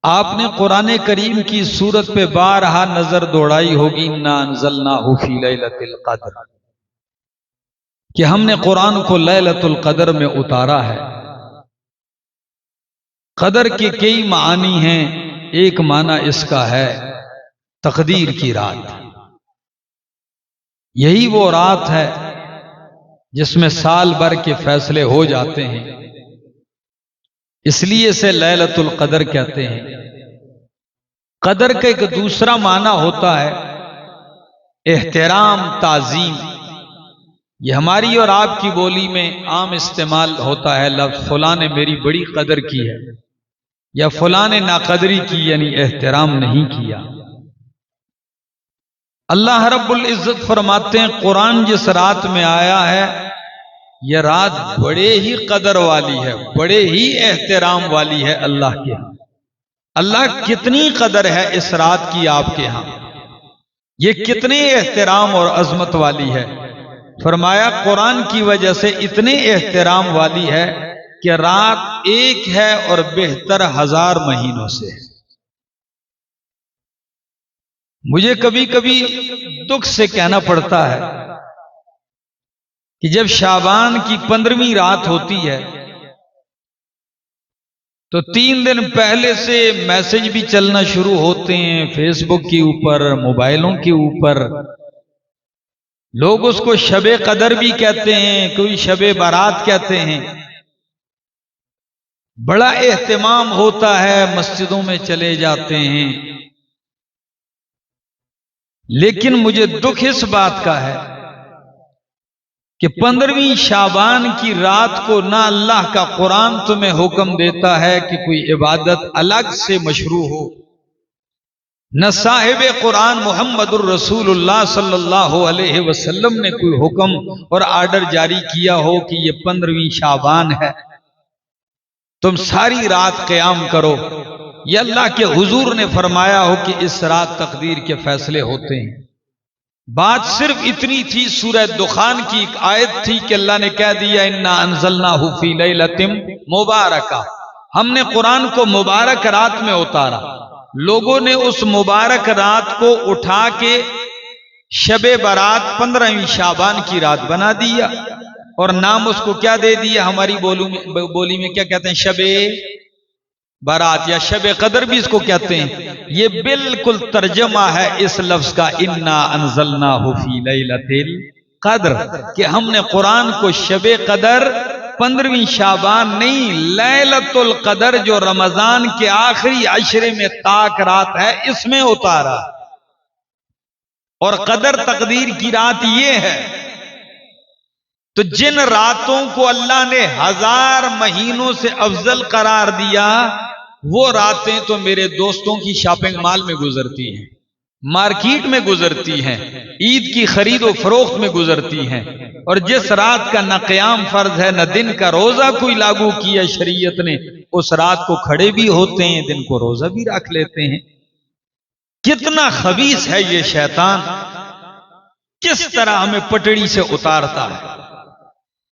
آپ نے قرآن کریم کی سورت پہ بارہا نظر دوڑائی ہوگی، انا انزلناہ فی لیلۃ القدر، کہ ہم نے قرآن کو لیلۃ القدر میں اتارا ہے۔ قدر کے کئی معانی ہیں، ایک معنی اس کا ہے تقدیر کی رات۔ یہی وہ رات ہے جس میں سال بھر کے فیصلے ہو جاتے ہیں، اس لیے اسے لیلۃ القدر کہتے ہیں۔ قدر کا ایک دوسرا معنی ہوتا ہے احترام، تعظیم۔ یہ ہماری اور آپ کی بولی میں عام استعمال ہوتا ہے لفظ فلاں نے میری بڑی قدر کی ہے، یا فلاں نے ناقدری کی، یعنی احترام نہیں کیا۔ اللہ رب العزت فرماتے ہیں قرآن جس رات میں آیا ہے یہ رات بڑے ہی قدر والی ہے، بڑے ہی احترام والی ہے اللہ کے ہاں۔ اللہ کتنی قدر ہے اس رات کی آپ کے ہاں، یہ کتنے احترام اور عظمت والی ہے۔ فرمایا قرآن کی وجہ سے اتنے احترام والی ہے کہ رات ایک ہے اور بہتر 1000 مہینوں سے۔ مجھے کبھی کبھی دکھ سے کہنا پڑتا ہے کہ جب شعبان کی 15ویں رات ہوتی ہے تو 3 دن پہلے سے میسج بھی چلنا شروع ہوتے ہیں فیس بک کے اوپر، موبائلوں کے اوپر۔ لوگ اس کو شب قدر بھی کہتے ہیں، کوئی شب بارات کہتے ہیں۔ بڑا اہتمام ہوتا ہے، مسجدوں میں چلے جاتے ہیں، لیکن مجھے دکھ اس بات کا ہے کہ 15ویں شعبان کی رات کو نہ اللہ کا قرآن تمہیں حکم دیتا ہے کہ کوئی عبادت الگ سے مشروع ہو، نہ صاحب قرآن محمد الرسول اللہ صلی اللہ علیہ وسلم نے کوئی حکم اور آرڈر جاری کیا ہو کہ یہ 15ویں شعبان ہے تم ساری رات قیام کرو۔ یہ اللہ کے حضور نے فرمایا ہو کہ اس رات تقدیر کے فیصلے ہوتے ہیں۔ بات صرف اتنی تھی، سورہ دخان کی ایک آیت تھی کہ اللہ نے کہہ دیا انا انزلناہ فی لیلۃ مبارکہ، ہم نے قرآن کو مبارک رات میں اتارا۔ لوگوں نے اس مبارک رات کو اٹھا کے شب برات 15ویں شعبان کی رات بنا دیا، اور نام اس کو کیا دے دیا، ہماری بولی میں کیا کہتے ہیں، شب برات یا شب قدر بھی اس کو کہتے ہیں۔ یہ بالکل ترجمہ ہے اس لفظ کا انا انزلناہ فی لیلۃ القدر، کہ ہم نے قرآن کو شب قدر 15ویں شعبان نہیں، لیلۃ القدر جو رمضان کے آخری عشرے میں طاق رات ہے اس میں اتارا۔ اور قدر تقدیر کی رات یہ ہے، تو جن راتوں کو اللہ نے 1000 مہینوں سے افضل قرار دیا وہ راتیں تو میرے دوستوں کی شاپنگ مال میں گزرتی ہیں، مارکیٹ میں گزرتی ہیں، عید کی خرید و فروخت میں گزرتی ہیں۔ اور جس رات کا نہ قیام فرض ہے نہ دن کا روزہ کوئی لاگو کیا شریعت نے، اس رات کو کھڑے بھی ہوتے ہیں، دن کو روزہ بھی رکھ لیتے ہیں۔ کتنا خبیث ہے یہ شیطان، کس طرح ہمیں پٹڑی سے اتارتا ہے۔